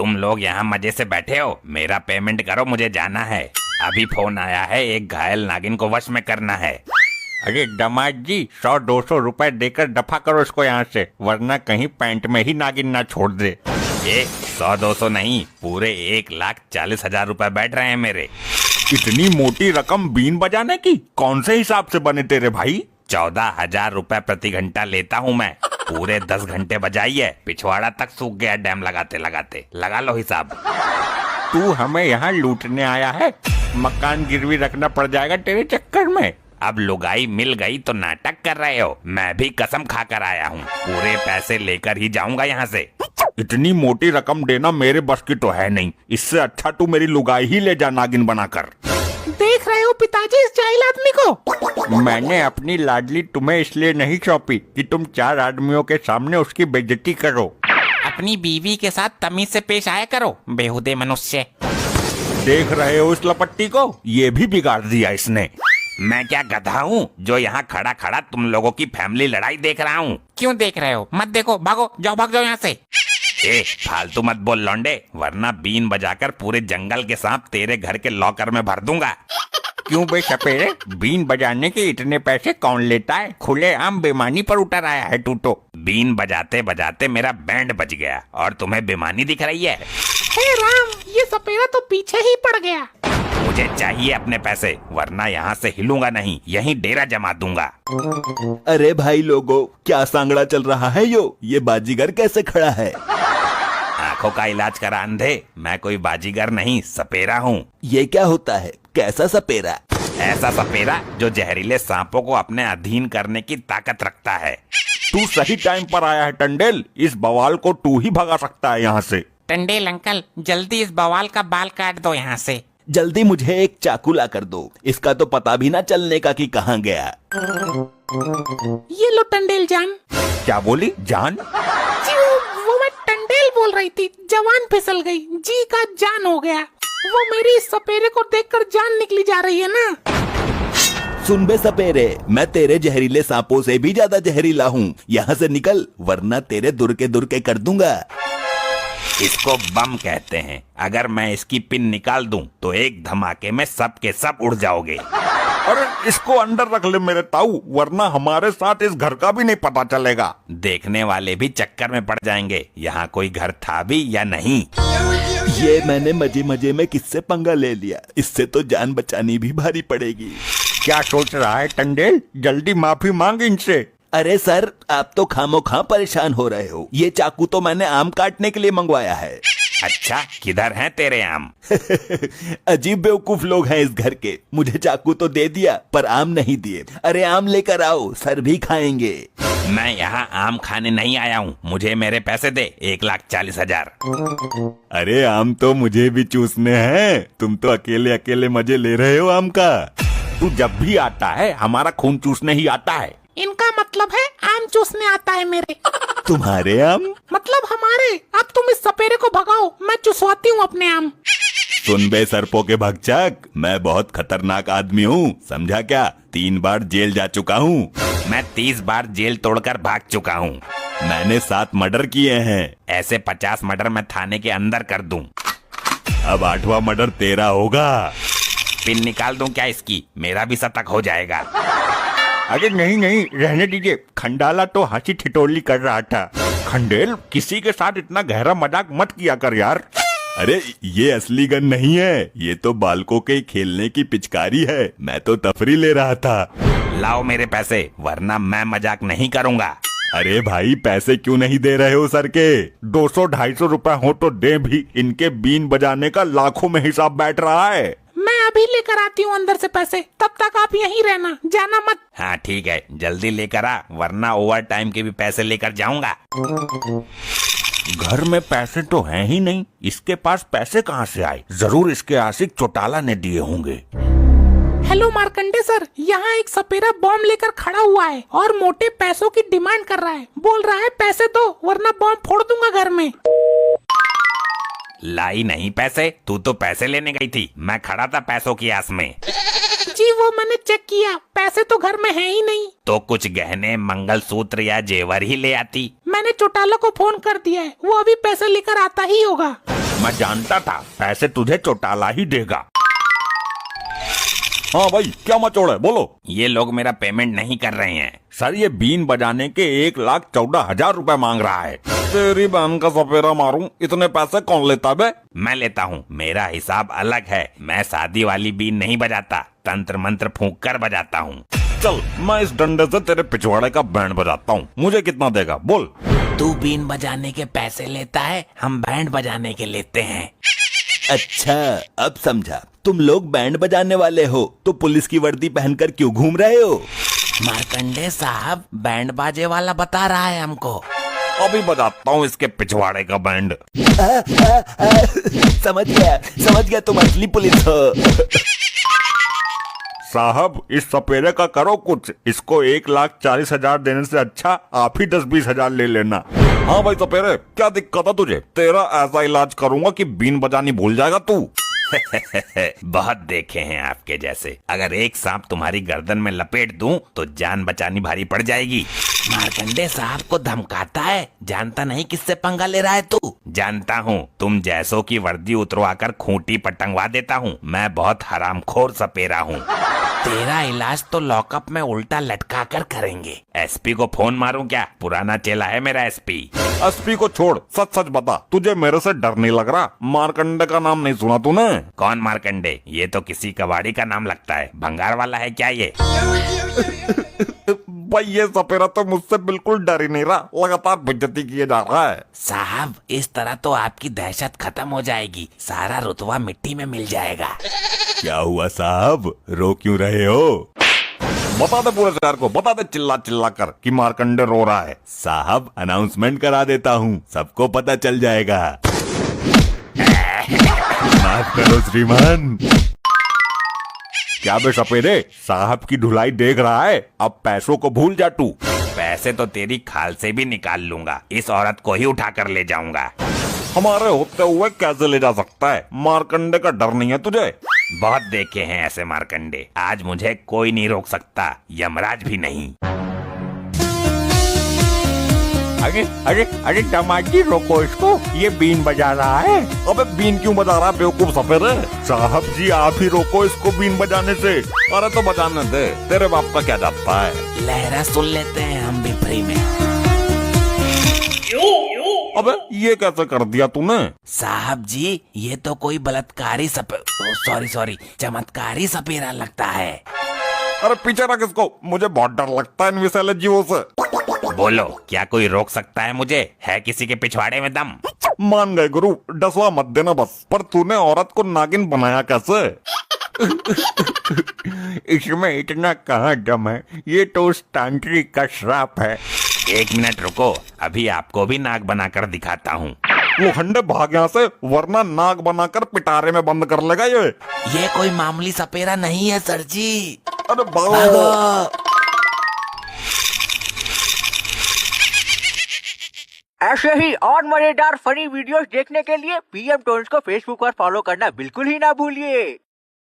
तुम लोग यहाँ मजे से बैठे हो, मेरा पेमेंट करो, मुझे जाना है। अभी फोन आया है, एक घायल नागिन को वश में करना है। अरे दामाद जी, 100-200 रुपए देकर दफा करो इसको यहाँ से, वरना कहीं पैंट में ही नागिन ना छोड़ दे। ये 100-200 नहीं, पूरे 1,40,000 रुपए बैठ रहे हैं मेरे। इतनी मोटी रकम बीन बजाने की कौन से हिसाब से बने तेरे भाई? 14,000 रुपए प्रति घंटा लेता हूँ मैं। पूरे 10 घंटे बजाइए, पिछवाड़ा तक सूख गया डैम लगाते लगाते। लगा लो हिसाब। तू हमें यहाँ लूटने आया है? मकान गिरवी रखना पड़ जाएगा तेरे चक्कर में। अब लुगाई मिल गई तो नाटक कर रहे हो? मैं भी कसम खाकर आया हूँ, पूरे पैसे लेकर ही जाऊंगा यहाँ से। इतनी मोटी रकम देना मेरे बस की तो है नहीं। इससे अच्छा तू मेरी लुगाई ही ले जा नागिन बनाकर। देख रहे हो पिताजी इस जाहिल आदमी को? मैंने अपनी लाडली तुम्हें इसलिए नहीं सौंपी कि तुम 4 आदमियों के सामने उसकी बेइज्जती करो। अपनी बीवी के साथ तमीज से पेश आया करो, बेहुदे मनुष्य। देख रहे हो इस लपट्टी को? ये भी बिगाड़ दिया इसने। मैं क्या गधा हूँ जो यहाँ खड़ा खड़ा तुम लोगों की फैमिली लड़ाई देख रहा हूँ? क्यों देख रहे हो? मत देखो, भागो जाओ, भाग जाओ यहाँ से। ए, फालतू मत बोल लौंडे, वरना बीन बजाकर पूरे जंगल के सांप तेरे घर के लॉकर में भर दूंगा। क्यों बे सपेरे, बीन बजाने के इतने पैसे कौन लेता है? खुलेआम बेईमानी पर उतर आया है तू तो। बीन बजाते बजाते मेरा बैंड बज गया और तुम्हें बेईमानी दिख रही है? हे राम, ये सपेरा तो पीछे ही पड़ गया। मुझे चाहिए अपने पैसे, वरना यहाँ से हिलूंगा नहीं, यहीं डेरा जमा दूंगा। अरे भाई लोगों, क्या सांगड़ा चल रहा है यो? ये बाजीगर कैसे खड़ा है? आंखों का इलाज करा अंधे, मैं कोई बाजीगर नहीं, सपेरा हूँ। ये क्या होता है? कैसा सपेरा? ऐसा सपेरा जो जहरीले सांपों को अपने अधीन करने की ताकत रखता है। तू सही टाइम पर आया है टंडेल, इस बवाल को तू ही भगा सकता है यहाँ से। टंडेल अंकल, जल्दी इस बवाल का बाल काट दो यहाँ से। जल्दी मुझे एक चाकू ला कर दो, इसका तो पता भी ना चलने का कि कहाँ गया। ये लो टंडेल जान। क्या बोली जान? जी वो मैं टंडेल बोल रही थी, जवान फिसल गई, जी का जान हो गया। वो मेरी इस सपेरे को देखकर जान निकली जा रही है ना। सुन बे सपेरे, मैं तेरे जहरीले सांपों से भी ज्यादा जहरीला हूँ। यहाँ से निकल, वरना तेरे दुरके कर दूंगा। इसको बम कहते हैं। अगर मैं इसकी पिन निकाल दूं तो एक धमाके में सब के सब उड़ जाओगे। अरे इसको अंदर रख ले मेरे ताऊ, वरना हमारे साथ इस घर का भी नहीं पता चलेगा। देखने वाले भी चक्कर में पड़ जाएंगे, यहाँ कोई घर था भी या नहीं। ये मैंने मजे मजे में किससे पंगा ले लिया, इससे तो जान बचानी भी भारी पड़ेगी। क्या सोच रहा है टंडेल? जल्दी माफी मांग इनसे। अरे सर, आप तो खामोखा परेशान हो रहे हो। ये चाकू तो मैंने आम काटने के लिए मंगवाया है। अच्छा, किधर हैं तेरे आम? अजीब बेवकूफ लोग हैं इस घर के। मुझे चाकू तो दे दिया पर आम नहीं दिए। अरे आम लेकर आओ, सर भी खाएंगे। मैं यहाँ आम खाने नहीं आया हूँ, मुझे मेरे पैसे दे, 1,40,000। अरे आम तो मुझे भी चूसने हैं। तुम तो अकेले अकेले मजे ले रहे हो आम का। तू जब भी आता है हमारा खून चूसने ही आता है। इनका मतलब है आम चूसने आता है मेरे। तुम्हारे आम? मतलब हमारे। अब तुम इस सपेरे को भगाओ, मैं चुसवाती हूँ अपने आम। सुन बे सरपों के भगचक, मैं बहुत खतरनाक आदमी हूँ, समझा क्या? 3 बार जेल जा चुका हूँ। मैं 30 बार जेल तोड़कर भाग चुका हूँ। मैंने 7 मर्डर किए हैं। ऐसे 50 मर्डर मैं थाने के अंदर कर दूं। अब 8वां मर्डर तेरा होगा। पिन निकाल दूं क्या इसकी? मेरा भी शतक हो जाएगा। अरे नहीं नहीं, रहने दीजिए। खंडाला तो हंसी ठिठोली कर रहा था। खंडेल, किसी के साथ इतना गहरा मजाक मत किया कर यार। अरे ये असली गन नहीं है, ये तो बालकों के खेलने की पिचकारी है। मैं तो तफरी ले रहा था। लाओ मेरे पैसे, वरना मैं मजाक नहीं करूँगा। अरे भाई, पैसे क्यों नहीं दे रहे हो सर के? 200-250 रुपए हो तो दे भी, इनके बीन बजाने का लाखों में हिसाब बैठ रहा है। मैं अभी लेकर आती हूँ अंदर से पैसे, तब तक आप यहीं रहना, जाना मत। हाँ ठीक है, जल्दी लेकर आ, वरना ओवर टाइम के भी पैसे लेकर जाऊंगा। घर में पैसे तो हैं ही नहीं, इसके पास पैसे कहाँ से आए? जरूर इसके आशिक चौटाला ने दिए होंगे। हेलो मार्कंडे सर, यहाँ एक सपेरा बॉम्ब लेकर खड़ा हुआ है और मोटे पैसों की डिमांड कर रहा है। बोल रहा है पैसे दो वरना बॉम्ब फोड़ दूंगा घर में। लाई नहीं पैसे? तू तो पैसे लेने गई थी, मैं खड़ा था पैसों की आस में। जी वो मैंने चेक किया, पैसे तो घर में है ही नहीं। तो कुछ गहने, मंगलसूत्र या जेवर ही ले आती। मैंने चौटाला को फोन कर दिया है, वो अभी पैसे लेकर आता ही होगा। मैं जानता था पैसे तुझे चौटाला ही देगा। हाँ भाई, क्या मचोड़ है, बोलो। ये लोग मेरा पेमेंट नहीं कर रहे हैं। सर, ये बीन बजाने के 1,14,000 रुपए मांग रहा है। तेरी बहन का सपेरा मारूं, इतने पैसे कौन लेता बे? मैं लेता हूँ, मेरा हिसाब अलग है। मैं शादी वाली बीन नहीं बजाता, तंत्र मंत्र फूंक कर बजाता हूँ। चल, मैं इस डंडे से तेरे पिछवाड़े का बैंड बजाता हूँ। मुझे कितना देगा, बोल। तू बीन बजाने के पैसे लेता है, हम बैंड बजाने के लेते हैं। अच्छा, अब समझा। तुम लोग बैंड बजाने वाले हो तो पुलिस की वर्दी पहनकर क्यों घूम रहे हो? मार्कंडे साहब, बैंड बाजे वाला बता रहा है हमको। अभी बजाता हूँ इसके पिछवाड़े का बैंड। समझ गया तुम असली पुलिस हो। साहब, इस सपेरे का करो कुछ। इसको 1,40,000 देने से अच्छा आप ही 10-20 हजार ले लेना। हाँ भाई सपेरे, क्या दिक्कत है तुझे? तेरा ऐसा इलाज करूंगा कि बीन बजानी भूल जाएगा तू। बहुत देखे हैं आपके जैसे। अगर एक सांप तुम्हारी गर्दन में लपेट दूं तो जान बचानी भारी पड़ जाएगी। मार्कंडे साहब को धमकाता है, जानता नहीं किससे पंगा ले रहा है तू। जानता हूँ, तुम जैसों की वर्दी उतरवाकर खूंटी पर टंगवा देता हूँ। मैं बहुत हरामखोर सपेरा हूँ। तेरा इलाज तो लॉकअप में उल्टा लटका कर करेंगे। एसपी को फोन मारूं क्या? पुराना चेला है मेरा एसपी। एसपी को छोड़, सच सच बता, तुझे मेरे से डर नहीं लग रहा? मार्कंडे का नाम नहीं सुना तूने? कौन मार्कंडे? ये तो किसी कबाड़ी का नाम लगता है। भंगार वाला है क्या ये? भाई, ये सपेरा तो मुझसे बिल्कुल डर ही नहीं रहा, लगातार बेइज्जती किए जा रहा है। साहब, इस तरह तो आपकी दहशत खत्म हो जाएगी। सारा रुतबा मिट्टी में मिल जाएगा। क्या हुआ साहब, रो क्यों रहे हो? बता दे पूरे शहर को, बता दे चिल्ला चिल्ला कर कि मार्कंडे रो रहा है। साहब, अनाउंसमेंट करा देता हूँ, सबको पता चल जाएगा। माफ करो श्रीमान। क्या बे सपेरे, साहब की धुलाई देख रहा है? अब पैसों को भूल जा तू। पैसे तो तेरी खाल से भी निकाल लूंगा। इस औरत को ही उठा कर ले जाऊंगा। हमारे होते हुए कैसे ले जा सकता है? मार्कंडे का डर नहीं है तुझे? बहुत देखे हैं ऐसे मार्कंडे। आज मुझे कोई नहीं रोक सकता, यमराज भी नहीं। अरे अरे अरे दामाद जी, रोको इसको, ये बीन बजा रहा है। अबे बीन क्यों बजा रहा है बेवकूफ सपेरे? साहब जी, आप ही रोको इसको बीन बजाने से। अरे तो बजाने दे, तेरे बाप का क्या जाता है। लहरा सुन लेते हैं हम भी फ्री में। अबे ये कैसे कर दिया तूने? साहब जी, ये तो कोई बलात्कारी सॉरी चमत्कारी सपेरा लगता है। अरे पीछे रख इसको, मुझे बहुत डर लगता है इन विषैले जीवों से। बोलो, क्या कोई रोक सकता है मुझे? है किसी के पिछवाड़े में दम? मान गए गुरु, डसवा मत देना बस। पर तूने औरत को नागिन बनाया कैसे? इसमें इतना कहाँ दम है, ये तो उस तांत्रिक का श्राप है। 1 मिनट रुको, अभी आपको भी नाग बनाकर दिखाता हूँ। वो खंडे भाग यहाँ से, वरना नाग बनाकर पिटारे में बंद कर लेगा ये कोई मामूली सपेरा नहीं है सर जी। अरे भागो। भागो। ऐसे ही और मजेदार फनी वीडियोस देखने के लिए पीएम टोन्स को फेसबुक पर फॉलो करना बिल्कुल ही ना भूलिए।